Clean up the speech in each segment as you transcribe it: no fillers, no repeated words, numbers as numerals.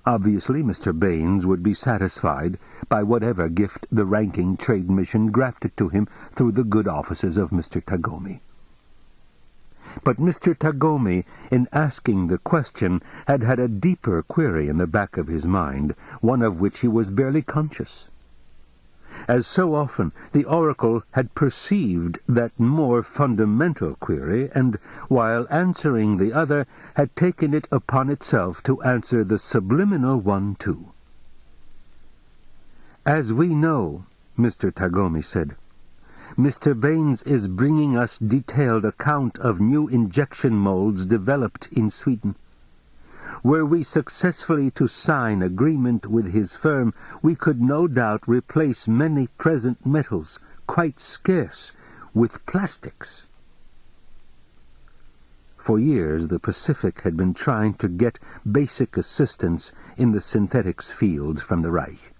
Obviously, Mr. Baines would be satisfied by whatever gift the ranking trade mission grafted to him through the good offices of Mr. Tagomi. But Mr. Tagomi, in asking the question, had a deeper query in the back of his mind, one of which he was barely conscious. As so often, the oracle had perceived that more fundamental query, and, while answering the other, had taken it upon itself to answer the subliminal one too. "As we know," Mr. Tagomi said, "Mr. Baines is bringing us detailed account of new injection molds developed in Sweden. Were we successfully to sign agreement with his firm, we could no doubt replace many present metals, quite scarce, with plastics." For years the Pacific had been trying to get basic assistance in the synthetics field from the Reich.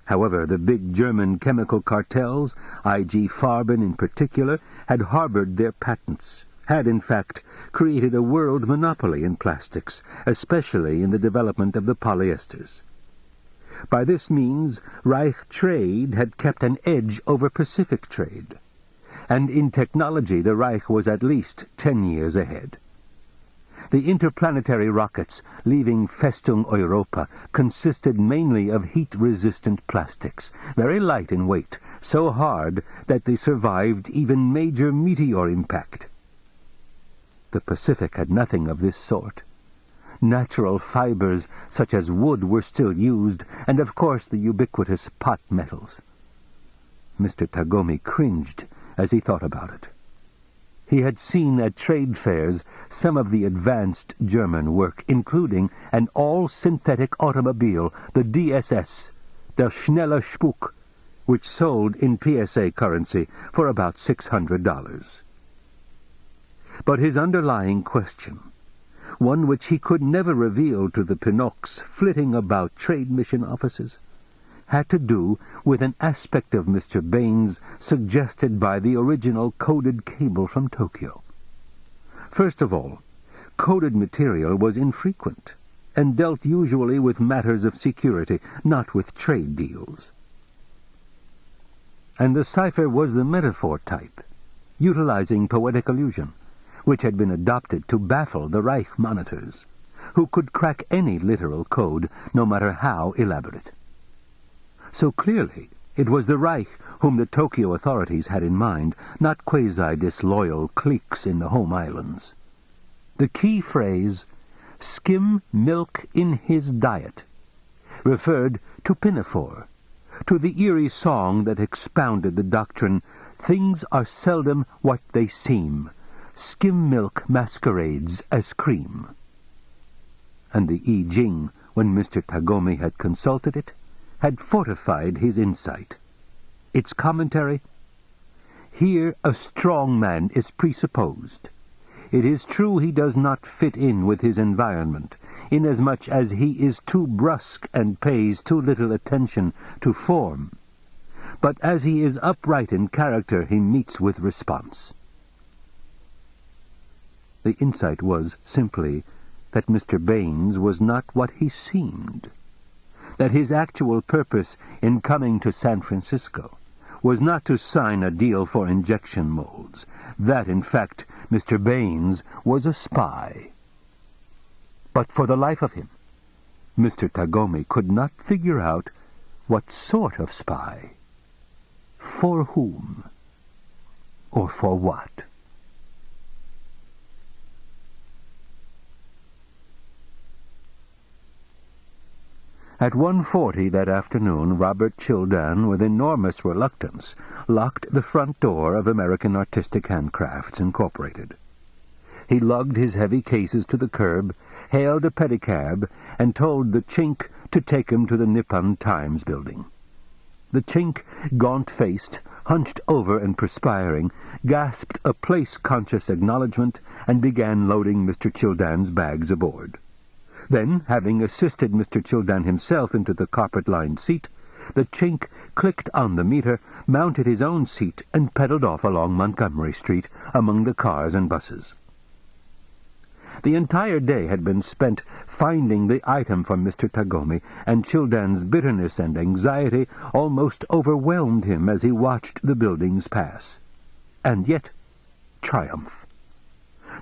However, the big German chemical cartels, IG Farben in particular, had harbored their patents, had in fact created a world monopoly in plastics, especially in the development of the polyesters. By this means, Reich trade had kept an edge over Pacific trade, and in technology the Reich was at least 10 years ahead. The interplanetary rockets leaving Festung Europa consisted mainly of heat-resistant plastics, very light in weight, so hard that they survived even major meteor impact. The Pacific had nothing of this sort. Natural fibers such as wood were still used, and of course the ubiquitous pot metals. Mr. Tagomi cringed as he thought about it. He had seen at trade fairs some of the advanced German work, including an all-synthetic automobile, the DSS, der Schnelle Spuk, which sold in PSA currency for about $600. But his underlying question, one which he could never reveal to the Pinoks flitting about trade mission offices, had to do with an aspect of Mr. Baines suggested by the original coded cable from Tokyo. First of all, coded material was infrequent, and dealt usually with matters of security, not with trade deals. And the cipher was the metaphor type, utilizing poetic allusion, which had been adopted to baffle the Reich monitors, who could crack any literal code, no matter how elaborate. So clearly it was the Reich whom the Tokyo authorities had in mind, not quasi-disloyal cliques in the home islands. The key phrase, "skim milk in his diet," referred to pinafore, to the eerie song that expounded the doctrine, "Things are seldom what they seem. Skim milk masquerades as cream." And the I Ching, when Mr. Tagomi had consulted it, had fortified his insight. Its commentary: "Here a strong man is presupposed. It is true he does not fit in with his environment, inasmuch as he is too brusque and pays too little attention to form. But as he is upright in character, he meets with response." The insight was simply that Mr. Baines was not what he seemed, that his actual purpose in coming to San Francisco was not to sign a deal for injection molds, that, in fact, Mr. Baines was a spy. But for the life of him, Mr. Tagomi could not figure out what sort of spy, for whom, or for what. At 1:40 that afternoon, Robert Childan, with enormous reluctance, locked the front door of American Artistic Handcrafts, Incorporated. He lugged his heavy cases to the curb, hailed a pedicab, and told the Chink to take him to the Nippon Times building. The Chink, gaunt-faced, hunched over and perspiring, gasped a place-conscious acknowledgment and began loading Mr. Childan's bags aboard. Then, having assisted Mr. Childan himself into the carpet-lined seat, the Chink clicked on the meter, mounted his own seat, and pedaled off along Montgomery Street among the cars and buses. The entire day had been spent finding the item for Mr. Tagomi, and Childan's bitterness and anxiety almost overwhelmed him as he watched the buildings pass. And yet, triumph.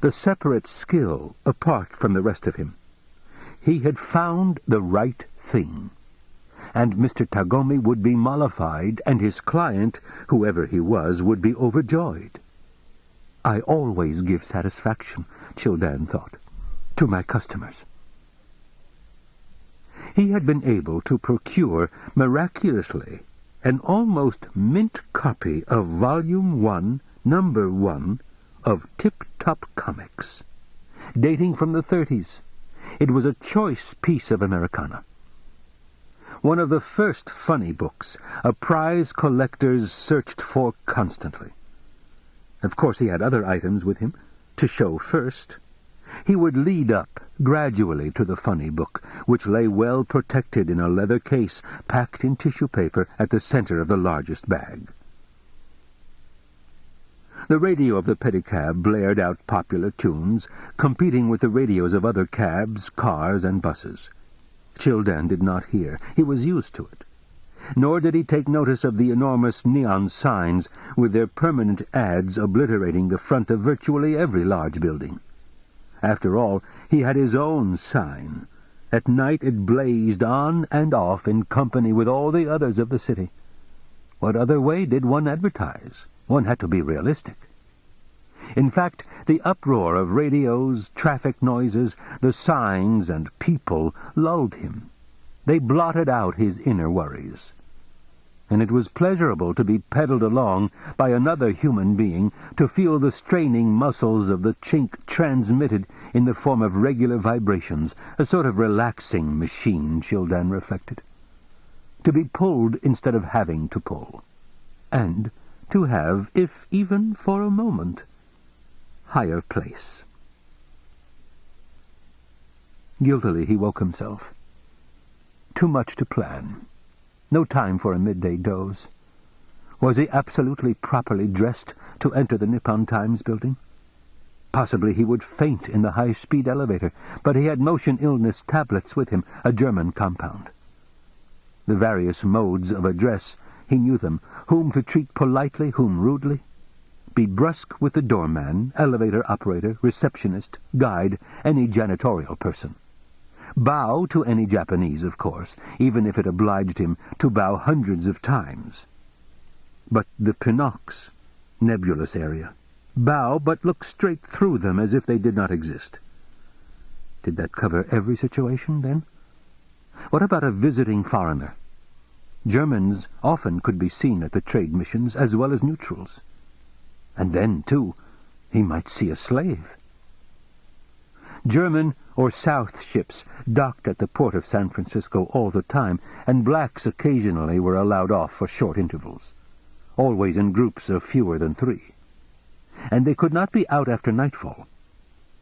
The separate skill apart from the rest of him. He had found the right thing. And Mr. Tagomi would be mollified, and his client, whoever he was, would be overjoyed. I always give satisfaction, Childan thought, to my customers. He had been able to procure, miraculously, an almost mint copy of Volume 1, Number 1, of Tip-Top Comics, dating from the 30s. It was a choice piece of Americana. One of the first funny books, a prize collectors searched for constantly. Of course he had other items with him, to show first. He would lead up, gradually, to the funny book, which lay well protected in a leather case packed in tissue paper at the center of the largest bag. The radio of the pedicab blared out popular tunes, competing with the radios of other cabs, cars, and buses. Childan did not hear. He was used to it. Nor did he take notice of the enormous neon signs with their permanent ads obliterating the front of virtually every large building. After all, he had his own sign. At night it blazed on and off in company with all the others of the city. What other way did one advertise? One had to be realistic. In fact, the uproar of radios, traffic noises, the signs and people lulled him. They blotted out his inner worries. And it was pleasurable to be pedaled along by another human being, to feel the straining muscles of the chink transmitted in the form of regular vibrations, a sort of relaxing machine, Childan reflected. To be pulled instead of having to pull. And to have, if even for a moment, higher place. Guiltily he woke himself. Too much to plan. No time for a midday doze. Was he absolutely properly dressed to enter the Nippon Times building? Possibly he would faint in the high-speed elevator, but he had motion illness tablets with him, a German compound. The various modes of address, he knew them, whom to treat politely, whom rudely. Be brusque with the doorman, elevator operator, receptionist, guide, any janitorial person. Bow to any Japanese, of course, even if it obliged him to bow hundreds of times. But the Pinocs, nebulous area. Bow, but look straight through them as if they did not exist. Did that cover every situation, then? What about a visiting foreigner? Germans often could be seen at the trade missions as well as neutrals. And then, too, he might see a slave. German or South ships docked at the port of San Francisco all the time, and blacks occasionally were allowed off for short intervals, always in groups of fewer than 3. And they could not be out after nightfall.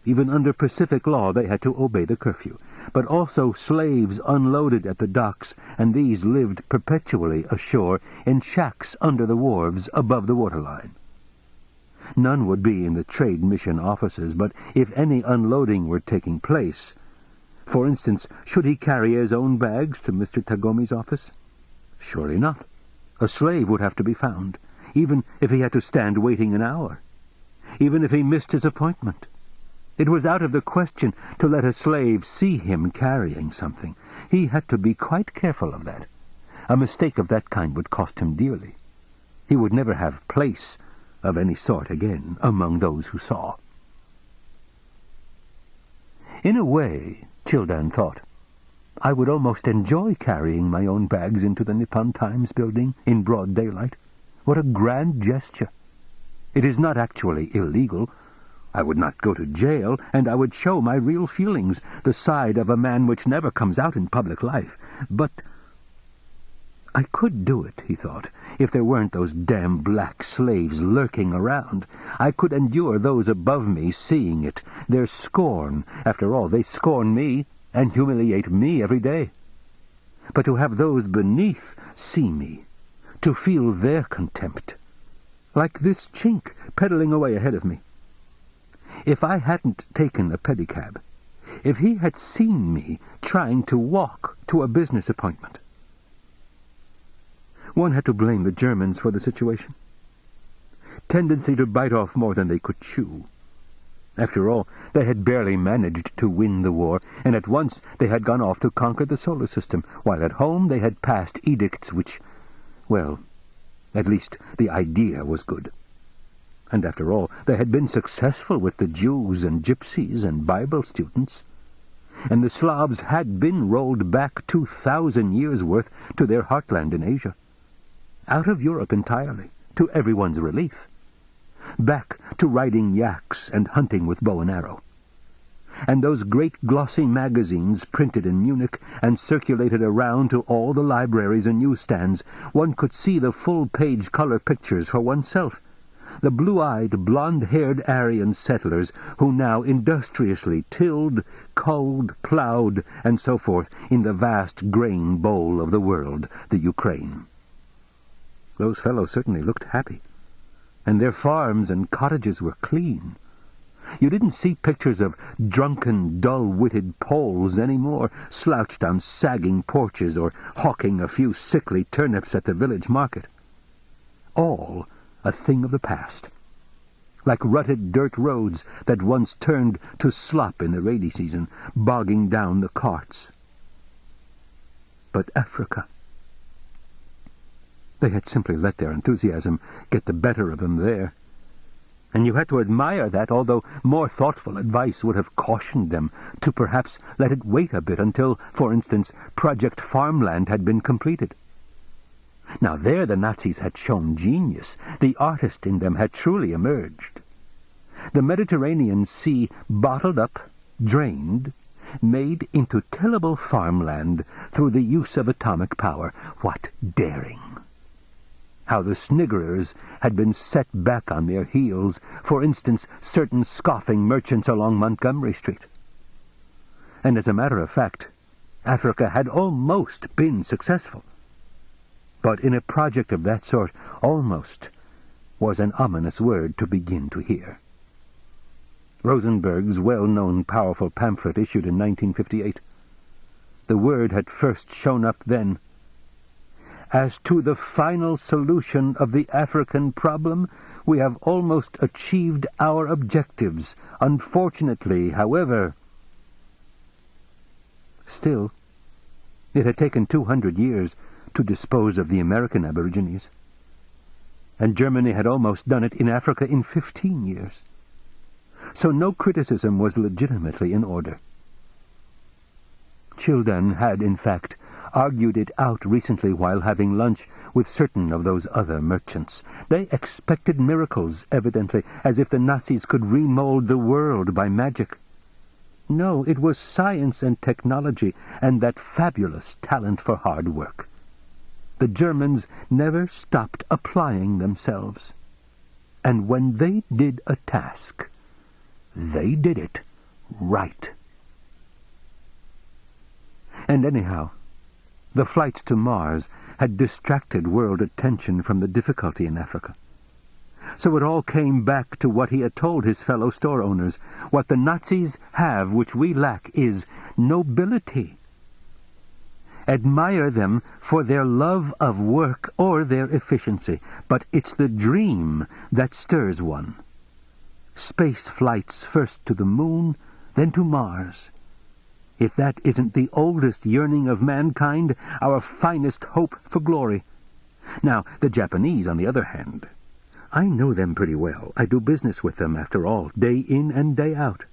Even under Pacific law they had to obey the curfew, but also slaves unloaded at the docks, and these lived perpetually ashore in shacks under the wharves above the waterline. None would be in the trade mission offices, but if any unloading were taking place, for instance, should he carry his own bags to Mr. Tagomi's office? Surely not. A slave would have to be found, even if he had to stand waiting an hour, even if he missed his appointment. It was out of the question to let a slave see him carrying something. He had to be quite careful of that. A mistake of that kind would cost him dearly. He would never have place of any sort again among those who saw. In a way, Childan thought, I would almost enjoy carrying my own bags into the Nippon Times building in broad daylight. What a grand gesture! It is not actually illegal. I would not go to jail, and I would show my real feelings, the side of a man which never comes out in public life. But I could do it, he thought, if there weren't those damn black slaves lurking around. I could endure those above me seeing it, their scorn. After all, they scorn me and humiliate me every day. But to have those beneath see me, to feel their contempt, like this chink pedaling away ahead of me. If I hadn't taken a pedicab, if he had seen me trying to walk to a business appointment. One had to blame the Germans for the situation. Tendency to bite off more than they could chew. After all, they had barely managed to win the war, and at once they had gone off to conquer the solar system, while at home they had passed edicts which, well, at least the idea was good. And after all, they had been successful with the Jews and Gypsies and Bible students. And the Slavs had been rolled back 2,000 years' worth to their heartland in Asia. Out of Europe entirely, to everyone's relief. Back to riding yaks and hunting with bow and arrow. And those great glossy magazines printed in Munich and circulated around to all the libraries and newsstands, one could see the full-page color pictures for oneself. The blue-eyed, blonde-haired Aryan settlers who now industriously tilled, culled, ploughed, and so forth in the vast grain bowl of the world, the Ukraine. Those fellows certainly looked happy, and their farms and cottages were clean. You didn't see pictures of drunken, dull-witted Poles any more, slouched on sagging porches or hawking a few sickly turnips at the village market. All a thing of the past, like rutted dirt roads that once turned to slop in the rainy season, bogging down the carts. But Africa, they had simply let their enthusiasm get the better of them there. And you had to admire that, although more thoughtful advice would have cautioned them to perhaps let it wait a bit until, for instance, Project Farmland had been completed. Now there the Nazis had shown genius. The artist in them had truly emerged. The Mediterranean Sea bottled up, drained, made into tillable farmland through the use of atomic power. What daring! How the sniggerers had been set back on their heels, for instance, certain scoffing merchants along Montgomery Street. And as a matter of fact, Africa had almost been successful. But in a project of that sort, almost was an ominous word to begin to hear. Rosenberg's well-known powerful pamphlet issued in 1958. The word had first shown up then. As to the final solution of the African problem, we have almost achieved our objectives. Unfortunately, however, still, it had taken 200 years to dispose of the American Aborigines. And Germany had almost done it in Africa in 15 years. So no criticism was legitimately in order. Childan had, in fact, argued it out recently while having lunch with certain of those other merchants. They expected miracles, evidently, as if the Nazis could remold the world by magic. No, it was science and technology and that fabulous talent for hard work. The Germans never stopped applying themselves. And when they did a task, they did it right. And anyhow, the flights to Mars had distracted world attention from the difficulty in Africa. So it all came back to what he had told his fellow store owners. What the Nazis have which we lack is nobility. Admire them for their love of work or their efficiency, but it's the dream that stirs one. Space flights first to the moon, then to Mars. If that isn't the oldest yearning of mankind, our finest hope for glory. Now, the Japanese, on the other hand, I know them pretty well. I do business with them, after all, day in and day out.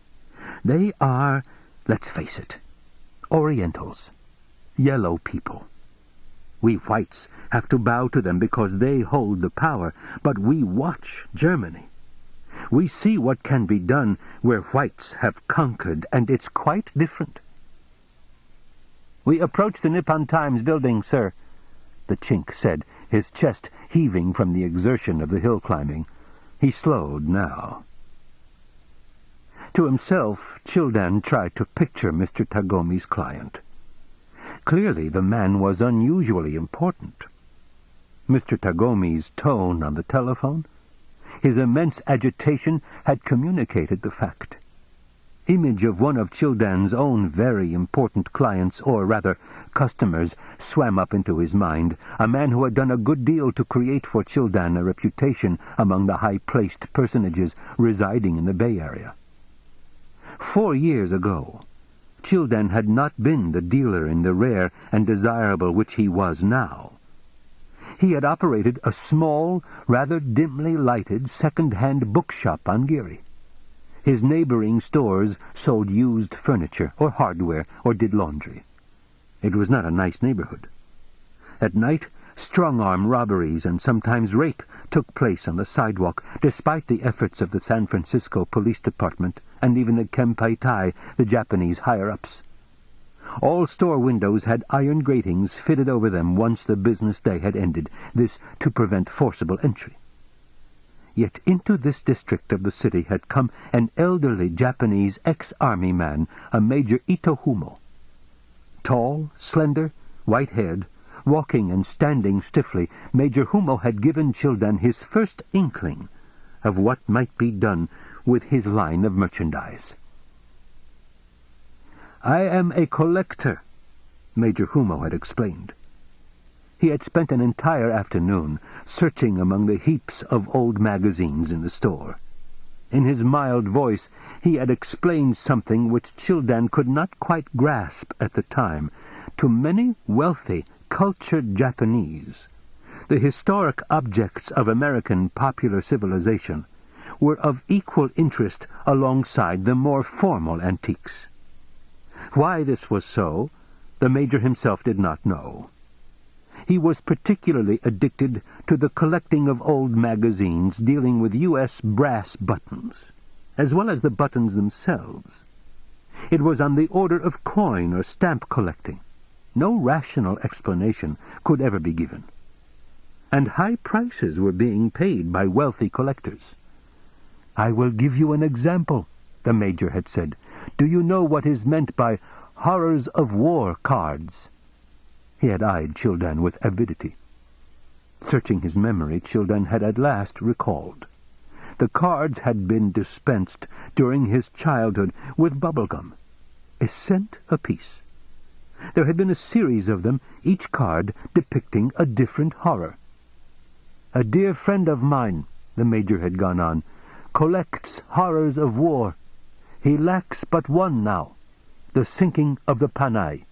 They are, let's face it, Orientals. Yellow people. We whites have to bow to them because they hold the power, but we watch Germany. We see what can be done where whites have conquered, and it's quite different. "We approach the Nippon Times building, sir," the Chink said, his chest heaving from the exertion of the hill climbing. He slowed now. To himself, Childan tried to picture Mr. Tagomi's client. Clearly the man was unusually important. Mr. Tagomi's tone on the telephone, His immense agitation had communicated the fact. Image of one of Childan's own very important clients, or rather customers, swam up into his mind, a man who had done a good deal to create for Childan a reputation among the high-placed personages residing in the Bay Area. 4 years ago, Childan had not been the dealer in the rare and desirable which he was now. He had operated a small, rather dimly lighted second-hand bookshop on Geary. His neighboring stores sold used furniture or hardware or did laundry. It was not a nice neighborhood. At night, strong-arm robberies and sometimes rape took place on the sidewalk, despite the efforts of the San Francisco Police Department and even the Kempeitai, the Japanese higher-ups. All store windows had iron gratings fitted over them once the business day had ended, this to prevent forcible entry. Yet into this district of the city had come an elderly Japanese ex-army man, a Major Itohumo. Tall, slender, white-haired, walking and standing stiffly, Major Humo had given Childan his first inkling of what might be done with his line of merchandise. "I am a collector," Major Humo had explained. He had spent an entire afternoon searching among the heaps of old magazines in the store. In his mild voice he had explained something which Childan could not quite grasp at the time. To many wealthy, cultured Japanese, the historic objects of American popular civilization were of equal interest alongside the more formal antiques. Why this was so, the Major himself did not know. He was particularly addicted to the collecting of old magazines dealing with U.S. brass buttons, as well as the buttons themselves. It was on the order of coin or stamp collecting. No rational explanation could ever be given. And high prices were being paid by wealthy collectors. "I will give you an example," the Major had said. "Do you know what is meant by horrors of war cards?" He had eyed Childan with avidity. Searching his memory, Childan had at last recalled. The cards had been dispensed during his childhood with bubblegum, a cent apiece. There had been a series of them, each card depicting a different horror. "A dear friend of mine," the Major had gone on, "collects horrors of war. He lacks but one now, the sinking of the Panay.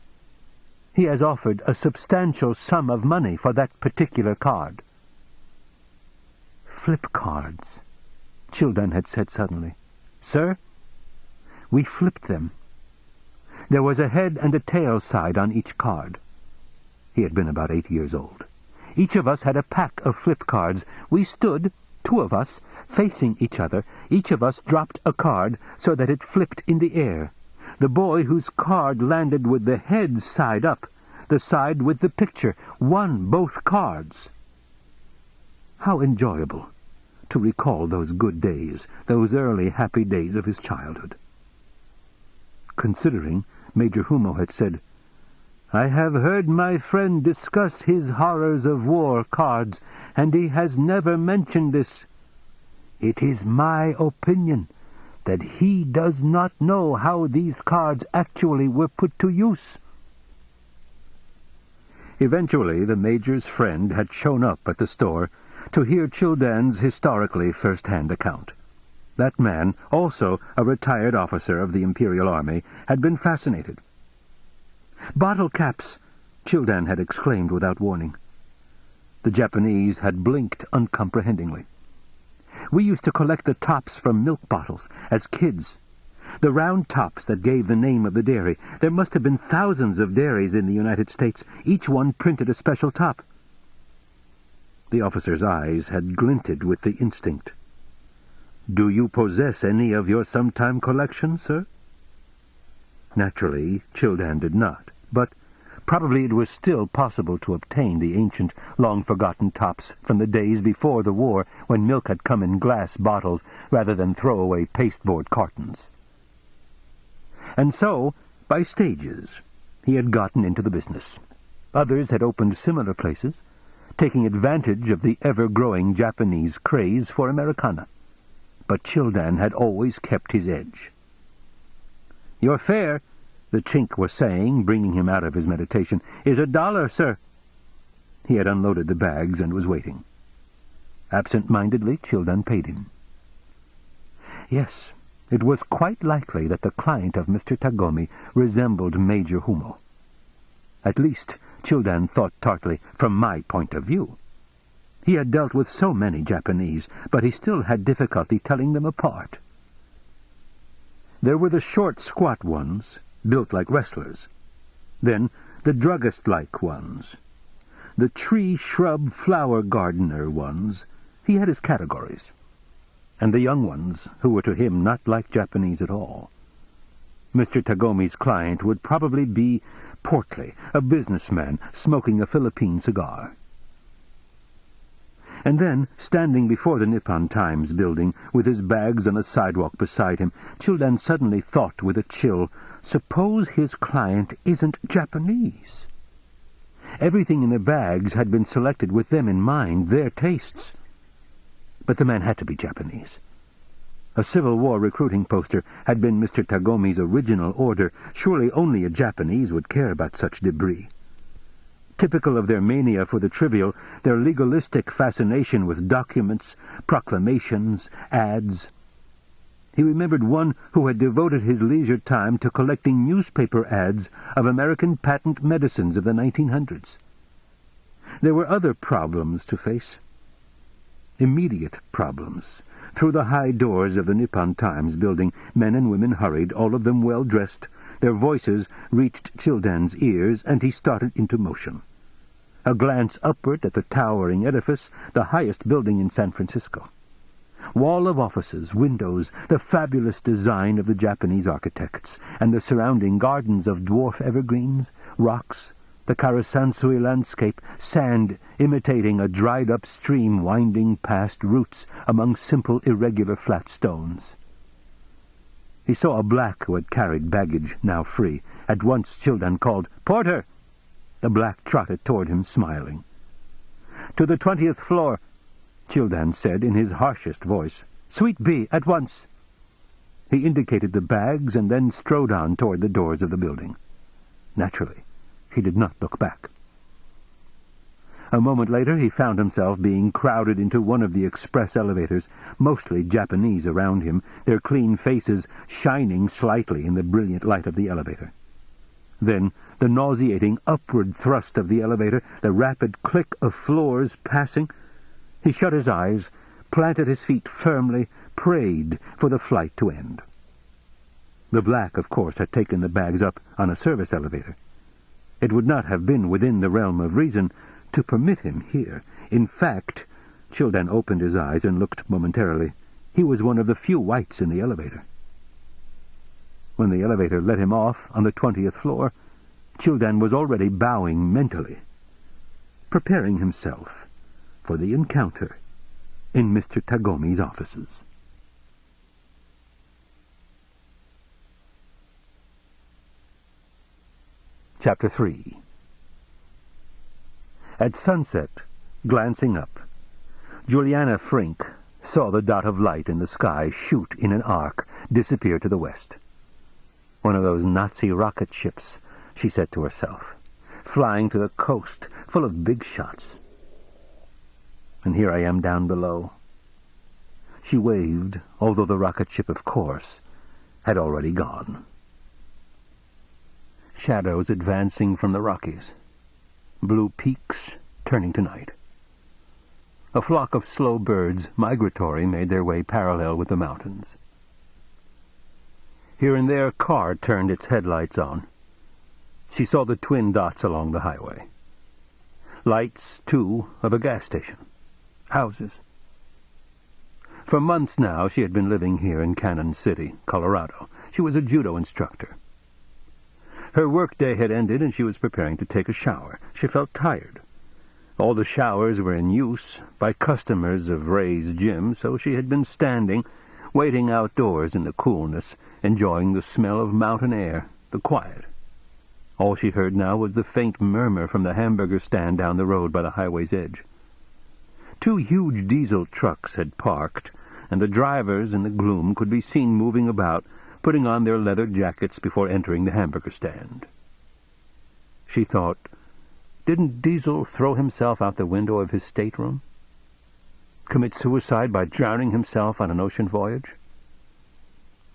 He has offered a substantial sum of money for that particular card." "Flip cards," Childan had said suddenly. "Sir?" "We flipped them. There was a head and a tail side on each card." He had been about 8 years old. "Each of us had a pack of flip cards. We stood, 2 of us, facing each other. Each of us dropped a card so that it flipped in the air. The boy whose card landed with the head side up, the side with the picture, won both cards." How enjoyable to recall those good days, those early happy days of his childhood. Considering, Major Humo had said, "I have heard my friend discuss his horrors of war cards, and he has never mentioned this. It is my opinion that he does not know how these cards actually were put to use." Eventually the Major's friend had shown up at the store to hear Childan's historically first-hand account. That man, also a retired officer of the Imperial Army, had been fascinated. "Bottle caps!" Childan had exclaimed without warning. The Japanese had blinked uncomprehendingly. "We used to collect the tops from milk bottles as kids. The round tops that gave the name of the dairy. There must have been thousands of dairies in the United States. Each one printed a special top." The officer's eyes had glinted with the instinct. "Do you possess any of your sometime collection, sir?" Naturally, Childan did not, but probably it was still possible to obtain the ancient, long-forgotten tops from the days before the war, when milk had come in glass bottles rather than throwaway pasteboard cartons. And so, by stages, he had gotten into the business. Others had opened similar places. taking advantage of the ever-growing Japanese craze for Americana. But Childan had always kept his edge. "Your fare," the Chink was saying, bringing him out of his meditation, "is $1, sir." He had unloaded the bags and was waiting. Absent-mindedly, Childan paid him. Yes, it was quite likely that the client of Mr. Tagomi resembled Major Humo. At least, Childan thought tartly, from my point of view. He had dealt with so many Japanese, but he still had difficulty telling them apart. There were the short, squat ones, built like wrestlers. Then the druggist-like ones. The tree, shrub, flower gardener ones. He had his categories. And the young ones, who were to him not like Japanese at all. Mr. Tagomi's client would probably be portly, a businessman smoking a Philippine cigar. And then, standing before the Nippon Times building, with his bags on a sidewalk beside him, Childan suddenly thought with a chill, suppose his client isn't Japanese? Everything in the bags had been selected with them in mind, their tastes. But the man had to be Japanese. A Civil War recruiting poster had been Mr. Tagomi's original order. Surely only a Japanese would care about such debris. Typical of their mania for the trivial, their legalistic fascination with documents, proclamations, ads. He remembered one who had devoted his leisure time to collecting newspaper ads of American patent medicines of the 1900s. There were other problems to face. Immediate problems. Through the high doors of the Nippon Times building, men and women hurried, all of them well-dressed. Their voices reached Childan's ears, and he started into motion. A glance upward at the towering edifice, the highest building in San Francisco. Wall of offices, windows, the fabulous design of the Japanese architects, and the surrounding gardens of dwarf evergreens, rocks, the Karasansui landscape, sand imitating a dried-up stream winding past roots among simple, irregular flat stones. He saw a black who had carried baggage, now free. At once Childan called, "Porter!" The black trotted toward him, smiling. "To the 20th floor," Childan said in his harshest voice. "Suite B, at once." He indicated the bags and then strode on toward the doors of the building. Naturally, he did not look back. A moment later he found himself being crowded into one of the express elevators, mostly Japanese around him, their clean faces shining slightly in the brilliant light of the elevator. Then the nauseating upward thrust of the elevator, the rapid click of floors passing. He shut his eyes, planted his feet firmly, prayed for the flight to end. The black, of course, had taken the bags up on a service elevator. It would not have been within the realm of reason to permit him here. In fact, Childan opened his eyes and looked momentarily. He was one of the few whites in the elevator. When the elevator let him off on the 20th floor, Childan was already bowing mentally, preparing himself for the encounter in Mr. Tagomi's offices. Chapter 3. At sunset, glancing up, Juliana Frink saw the dot of light in the sky shoot in an arc, disappear to the west. One of those Nazi rocket ships, she said to herself, flying to the coast, full of big shots. And here I am down below. She waved, although the rocket ship, of course, had already gone. Shadows advancing from the Rockies. Blue peaks turning to night. A flock of slow birds, migratory, made their way parallel with the mountains. Here and there a car turned its headlights on. She saw the twin dots along the highway. Lights, too, of a gas station. Houses. For months now she had been living here in Cannon City, Colorado. She was a judo instructor. Her workday had ended and she was preparing to take a shower. She felt tired. All the showers were in use by customers of Ray's gym, so she had been standing, waiting outdoors in the coolness, enjoying the smell of mountain air, the quiet. All she heard now was the faint murmur from the hamburger stand down the road by the highway's edge. 2 huge diesel trucks had parked, and the drivers in the gloom could be seen moving about, putting on their leather jackets before entering the hamburger stand. She thought, didn't Diesel throw himself out the window of his stateroom? Commit suicide by drowning himself on an ocean voyage?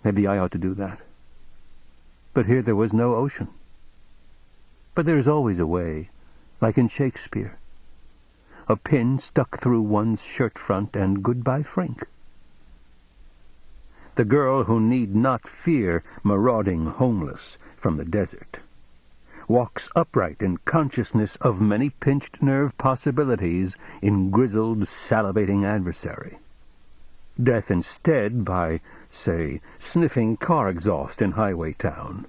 Maybe I ought to do that. But here there was no ocean. But there's always a way, like in Shakespeare. A pin stuck through one's shirt front, and goodbye Frink. The girl who need not fear marauding homeless from the desert walks upright in consciousness of many pinched nerve possibilities in grizzled, salivating adversary. Death instead by, say, sniffing car exhaust in highway town,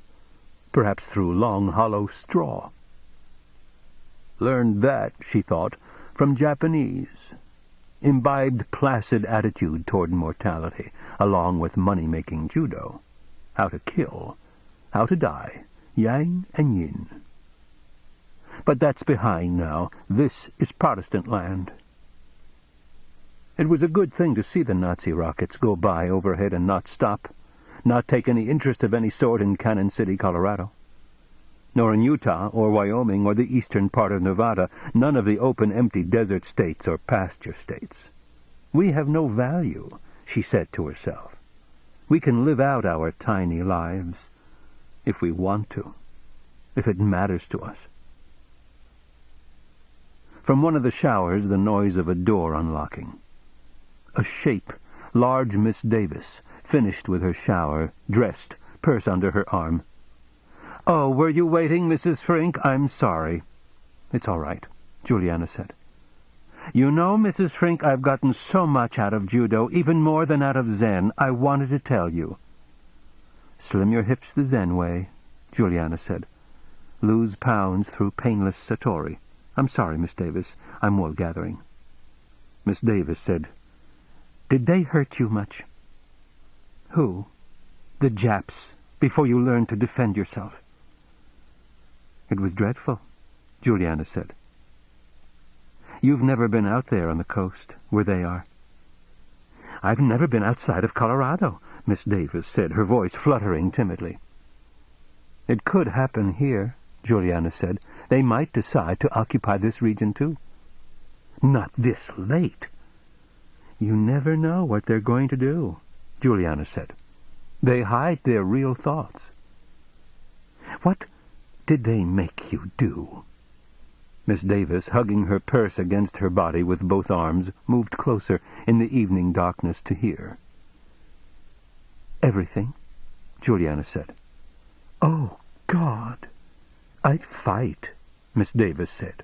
perhaps through long hollow straw. Learned that, she thought, from Japanese. Imbibed placid attitude toward mortality, along with money-making judo. How to kill, how to die, yang and yin. But that's behind now. This is Protestant land. It was a good thing to see the Nazi rockets go by overhead and not stop, not take any interest of any sort in Cannon City, Colorado. Nor in Utah or Wyoming or the eastern part of Nevada, none of the open, empty desert states or pasture states. We have no value, she said to herself. We can live out our tiny lives, if we want to, if it matters to us. From one of the showers, the noise of a door unlocking. A shape, large Miss Davis, finished with her shower, dressed, purse under her arm. "Oh, were you waiting, Mrs. Frink? I'm sorry." "It's all right," Juliana said. "You know, Mrs. Frink, I've gotten so much out of judo, even more than out of Zen. I wanted to tell you." "Slim your hips the Zen way," Juliana said. "Lose pounds through painless satori. I'm sorry, Miss Davis. I'm wool gathering." Miss Davis said, "Did they hurt you much?" "Who?" "The Japs, before you learned to defend yourself." "It was dreadful," Juliana said. "You've never been out there on the coast, where they are." "I've never been outside of Colorado," Miss Davis said, her voice fluttering timidly. "It could happen here," Juliana said. "They might decide to occupy this region, too." "Not this late." "You never know what they're going to do," Juliana said. "They hide their real thoughts." "What did they make you do?" Miss Davis, hugging her purse against her body with both arms, moved closer in the evening darkness to hear. "Everything," Juliana said. "Oh, God! I'd fight," Miss Davis said.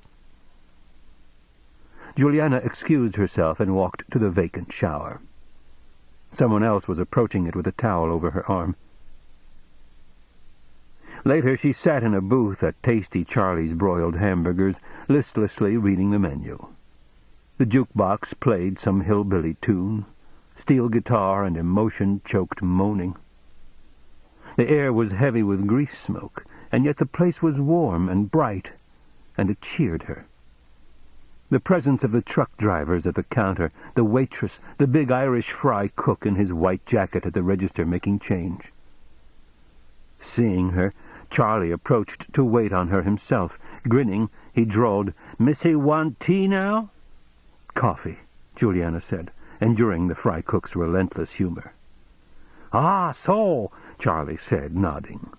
Juliana excused herself and walked to the vacant shower. Someone else was approaching it with a towel over her arm. Later she sat in a booth at Tasty Charlie's broiled hamburgers, listlessly reading the menu. The jukebox played some hillbilly tune, steel guitar and emotion-choked moaning. The air was heavy with grease smoke, and yet the place was warm and bright, and it cheered her. The presence of the truck drivers at the counter, the waitress, the big Irish fry cook in his white jacket at the register making change. Seeing her, Charlie approached to wait on her himself. Grinning, he drawled, "Missy want tea now?" "Coffee," Juliana said, enduring the fry cook's relentless humor. "Ah, so," Charlie said, nodding.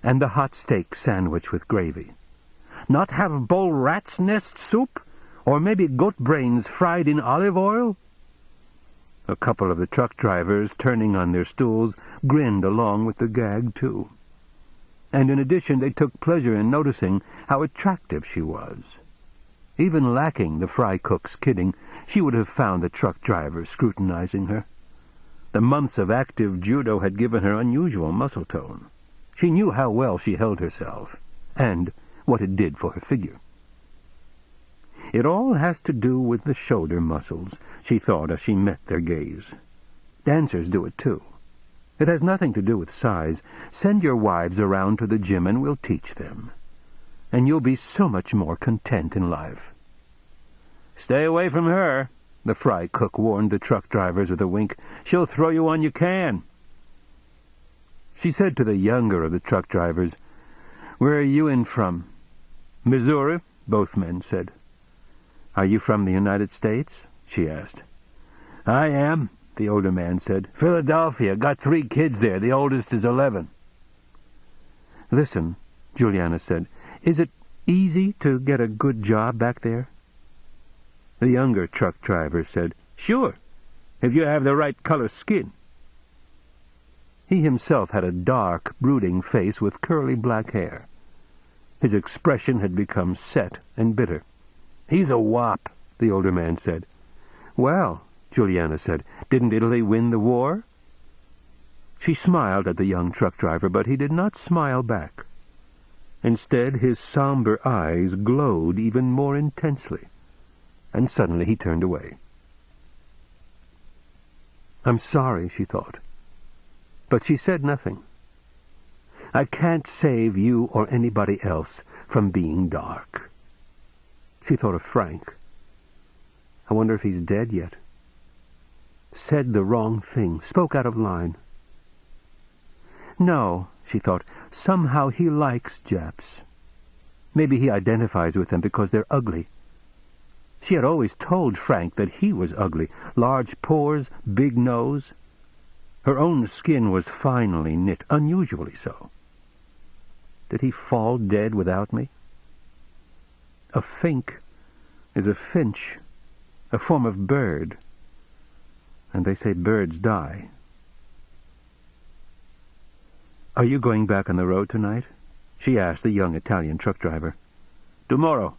"And the hot steak sandwich with gravy. Not have bowl rat's nest soup? Or maybe goat brains fried in olive oil?" A couple of the truck drivers, turning on their stools, grinned along with the gag, too. And in addition they took pleasure in noticing how attractive she was. Even lacking the fry cook's kidding, she would have found the truck drivers scrutinizing her. The months of active judo had given her unusual muscle tone. She knew how well she held herself, and what it did for her figure. It all has to do with the shoulder muscles, she thought as she met their gaze. Dancers do it too. It has nothing to do with size. Send your wives around to the gym and we'll teach them. And you'll be so much more content in life. "Stay away from her," the fry cook warned the truck drivers with a wink. "She'll throw you on your can." She said to the younger of the truck drivers, "Where are you in from?" "Missouri," both men said. "Are you from the United States?" she asked. "I am," the older man said. "Philadelphia. Got 3 kids there. The oldest is 11. "Listen," Juliana said, "is it easy to get a good job back there?" The younger truck driver said, "Sure, if you have the right color skin." He himself had a dark, brooding face with curly black hair. His expression had become set and bitter. "He's a wop," the older man said. "Well," Juliana said, "didn't Italy win the war?" She smiled at the young truck driver, but he did not smile back. Instead, his somber eyes glowed even more intensely, and suddenly he turned away. "I'm sorry," she thought. But she said nothing. "I can't save you or anybody else from being dark." She thought of Frank. I wonder if he's dead yet. Said the wrong thing, spoke out of line. No, she thought, somehow he likes Japs. Maybe he identifies with them because they're ugly. She had always told Frank that he was ugly. Large pores, big nose. Her own skin was finely knit, unusually so. Did he fall dead without me? A fink is a finch, a form of bird, and they say birds die. "Are you going back on the road tonight?" she asked the young Italian truck driver. "Tomorrow."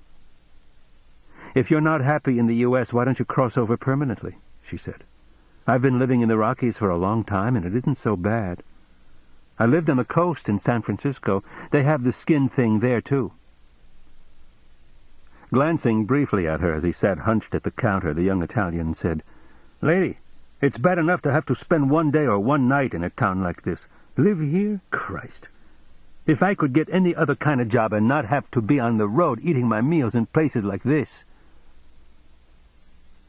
"If you're not happy in the U.S., why don't you cross over permanently?" she said. "I've been living in the Rockies for a long time, and it isn't so bad. I lived on the coast in San Francisco. They have the skin thing there, too." Glancing briefly at her as he sat hunched at the counter, the young Italian said, "Lady, it's bad enough to have to spend one day or one night in a town like this. Live here? Christ. If I could get any other kind of job and not have to be on the road eating my meals in places like this."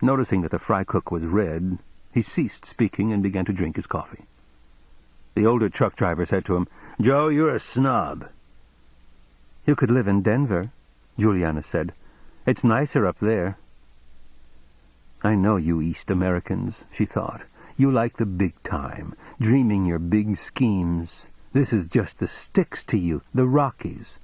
Noticing that the fry cook was red, he ceased speaking and began to drink his coffee. The older truck driver said to him, "Joe, you're a snob." "You could live in Denver," Juliana said. "It's nicer up there." "I know you East Americans," she thought. "You like the big time, dreaming your big schemes. This is just the sticks to you, the Rockies.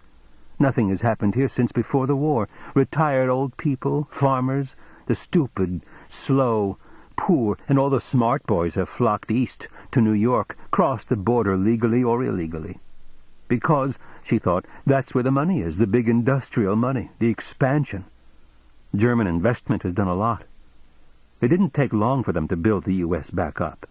Nothing has happened here since before the war. Retired old people, farmers, the stupid, slow, poor, and all the smart boys have flocked east to New York, crossed the border legally or illegally. Because, she thought, that's where the money is, the big industrial money, the expansion. German investment has done a lot. It didn't take long for them to build the U.S. back up."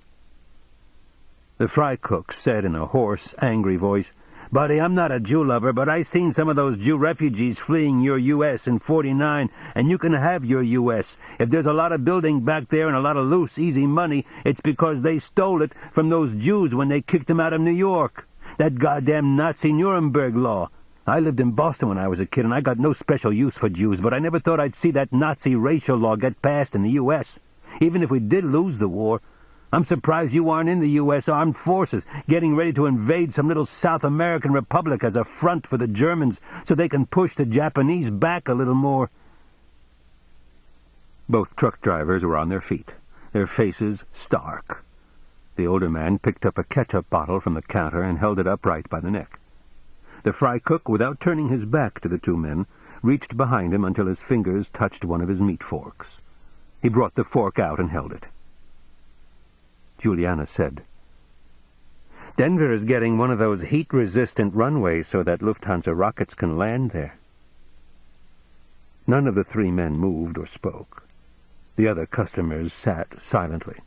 The fry cook said in a hoarse, angry voice, "Buddy, I'm not a Jew lover, but I seen some of those Jew refugees fleeing your U.S. in '49, and you can have your U.S. If there's a lot of building back there and a lot of loose, easy money, it's because they stole it from those Jews when they kicked them out of New York. That goddamn Nazi Nuremberg law. I lived in Boston when I was a kid, and I got no special use for Jews, but I never thought I'd see that Nazi racial law get passed in the U.S. Even if we did lose the war, I'm surprised you aren't in the U.S. Armed Forces, getting ready to invade some little South American republic as a front for the Germans, so they can push the Japanese back a little more." Both truck drivers were on their feet, their faces stark. The older man picked up a ketchup bottle from the counter and held it upright by the neck. The fry cook, without turning his back to the two men, reached behind him until his fingers touched one of his meat forks. He brought the fork out and held it. Juliana said, "Denver is getting one of those heat-resistant runways so that Lufthansa rockets can land there." None of the 3 men moved or spoke. The other customers sat silently.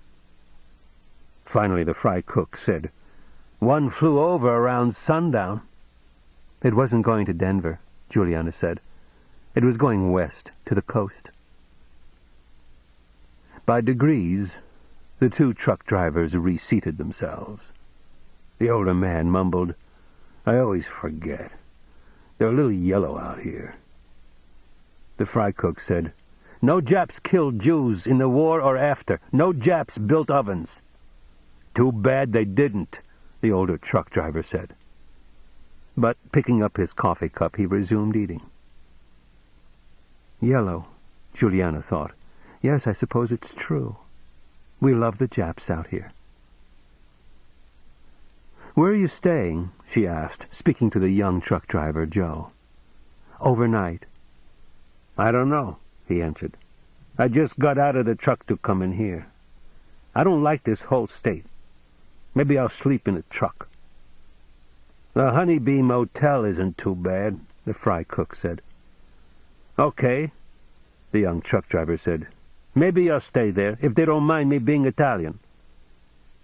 Finally, the fry cook said, "One flew over around sundown." "It wasn't going to Denver," Juliana said. "It was going west, to the coast." By degrees, the 2 truck drivers reseated themselves. The older man mumbled, "I always forget. They're a little yellow out here." The fry cook said, No Japs killed Jews in the war or after. No Japs built ovens. Too bad they didn't, the older truck driver said. But picking up his coffee cup, he resumed eating. Yellow, Juliana thought. Yes, I suppose it's true. We love the Japs out here. Where are you staying? She asked, speaking to the young truck driver, Joe. Overnight. I don't know, he answered. I just got out of the truck to come in here. I don't like this whole state. Maybe I'll sleep in the truck. The Honeybee Motel isn't too bad, the fry cook said. Okay, the young truck driver said. Maybe I'll stay there, if they don't mind me being Italian.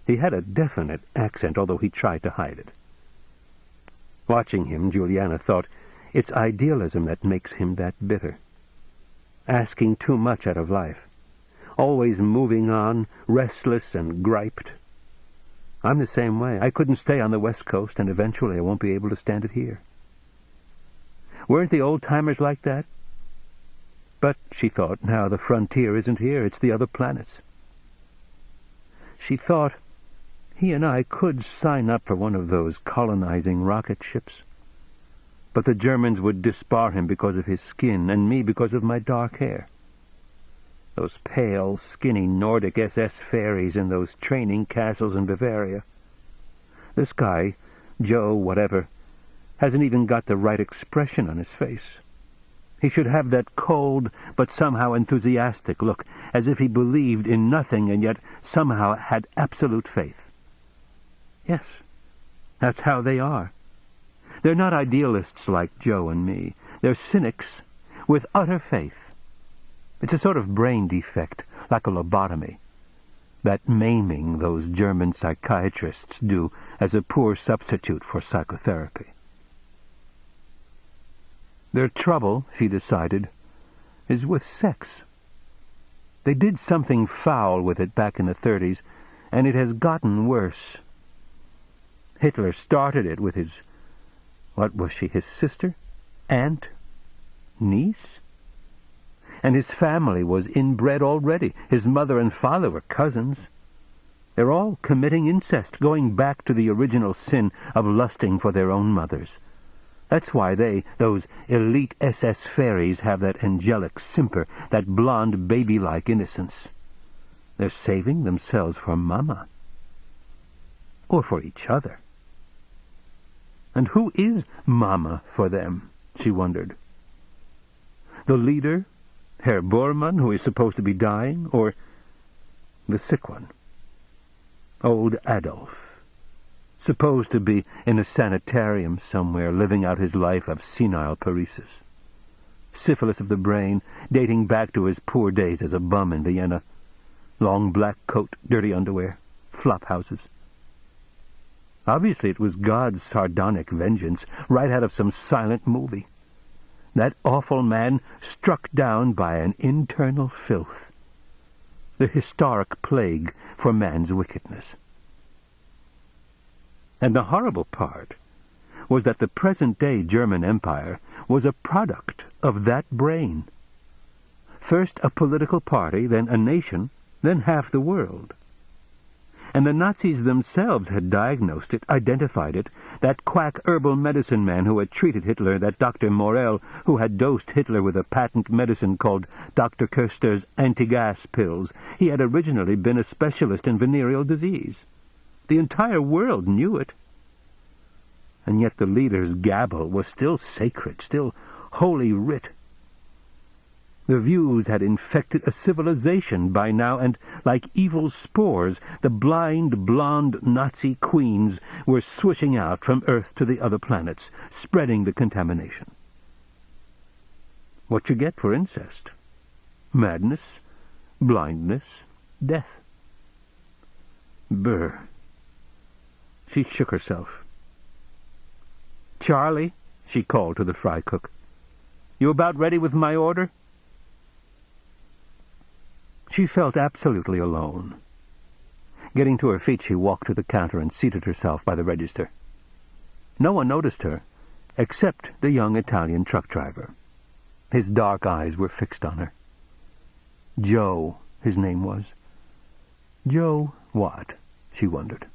He had a definite accent, although he tried to hide it. Watching him, Juliana thought, it's idealism that makes him that bitter. Asking too much out of life. Always moving on, restless and griped. I'm the same way. I couldn't stay on the West Coast, and eventually I won't be able to stand it here. Weren't the old-timers like that? But, she thought, now the frontier isn't here, it's the other planets. She thought, he and I could sign up for one of those colonizing rocket ships. But the Germans would disbar him because of his skin, and me because of my dark hair. Those pale, skinny Nordic SS fairies in those training castles in Bavaria. This guy, Joe whatever, hasn't even got the right expression on his face. He should have that cold but somehow enthusiastic look, as if he believed in nothing and yet somehow had absolute faith. Yes, that's how they are. They're not idealists like Joe and me. They're cynics with utter faith. It's a sort of brain defect, like a lobotomy. That maiming those German psychiatrists do as a poor substitute for psychotherapy. Their trouble, she decided, is with sex. They did something foul with it back in the 30s, and it has gotten worse. Hitler started it with his... What was she, his sister? Aunt? Niece? And his family was inbred already. His mother and father were cousins. They're all committing incest, going back to the original sin of lusting for their own mothers. That's why they, those elite SS fairies, have that angelic simper, that blonde baby-like innocence. They're saving themselves for Mama. Or for each other. And who is Mama for them, she wondered. The leader, Herr Bormann, who is supposed to be dying, or the sick one, old Adolf, supposed to be in a sanitarium somewhere, living out his life of senile paresis. Syphilis of the brain, dating back to his poor days as a bum in Vienna. Long black coat, dirty underwear, flop houses. Obviously it was God's sardonic vengeance, right out of some silent movie. That awful man struck down by an internal filth. The historic plague for man's wickedness. And the horrible part was that the present-day German Empire was a product of that brain. First a political party, then a nation, then half the world. And the Nazis themselves had diagnosed it, identified it, that quack herbal medicine man who had treated Hitler, that Dr. Morel, who had dosed Hitler with a patent medicine called Dr. Köster's anti-gas pills. He had originally been a specialist in venereal disease. The entire world knew it. And yet the leader's gabble was still sacred, still holy writ. The views had infected a civilization by now, and, like evil spores, the blind, blonde Nazi queens were swishing out from Earth to the other planets, spreading the contamination. What you get for incest? Madness, blindness, death. Brr. She shook herself. "Charlie," she called to the fry cook, "you about ready with my order?" She felt absolutely alone. Getting to her feet, she walked to the counter and seated herself by the register. No one noticed her, except the young Italian truck driver. His dark eyes were fixed on her. Joe, his name was. Joe what? She wondered.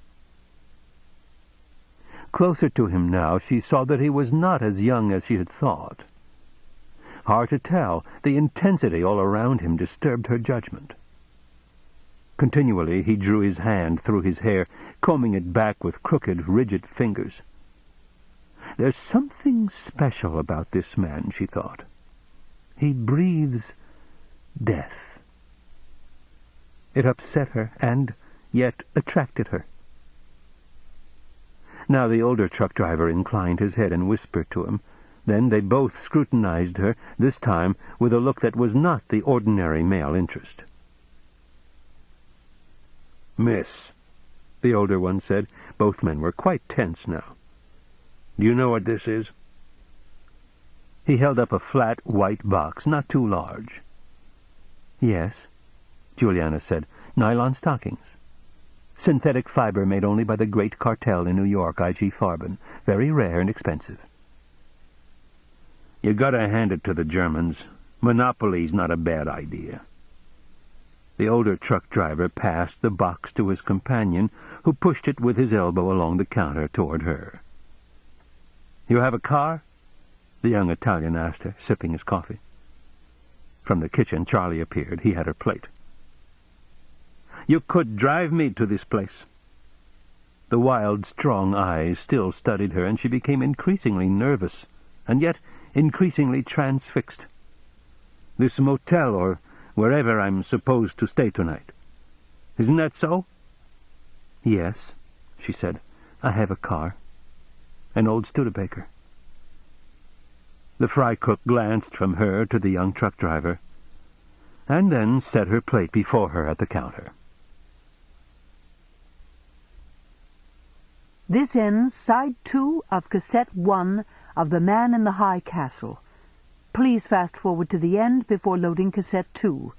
Closer to him now, she saw that he was not as young as she had thought. Hard to tell, the intensity all around him disturbed her judgment. Continually he drew his hand through his hair, combing it back with crooked, rigid fingers. There's something special about this man, she thought. He breathes death. It upset her, and yet attracted her. Now the older truck driver inclined his head and whispered to him. Then they both scrutinized her, this time with a look that was not the ordinary male interest. "Miss," the older one said. Both men were quite tense now. "Do you know what this is?" He held up a flat, white box, not too large. "Yes," Juliana said. "Nylon stockings. Synthetic fiber made only by the great cartel in New York, I.G. Farben. Very rare and expensive." "You gotta hand it to the Germans. Monopoly's not a bad idea." The older truck driver passed the box to his companion, who pushed it with his elbow along the counter toward her. "You have a car?" the young Italian asked her, sipping his coffee. From the kitchen Charlie appeared. He had her plate. "You could drive me to this place." The wild, strong eyes still studied her, and she became increasingly nervous, and yet increasingly transfixed. "This motel, or wherever I'm supposed to stay tonight. Isn't that so?" "Yes," she said. "I have a car. An old Studebaker." The fry cook glanced from her to the young truck driver, and then set her plate before her at the counter. This ends Side 2 of Cassette 1 of The Man in the High Castle. Please fast forward to the end before loading Cassette 2.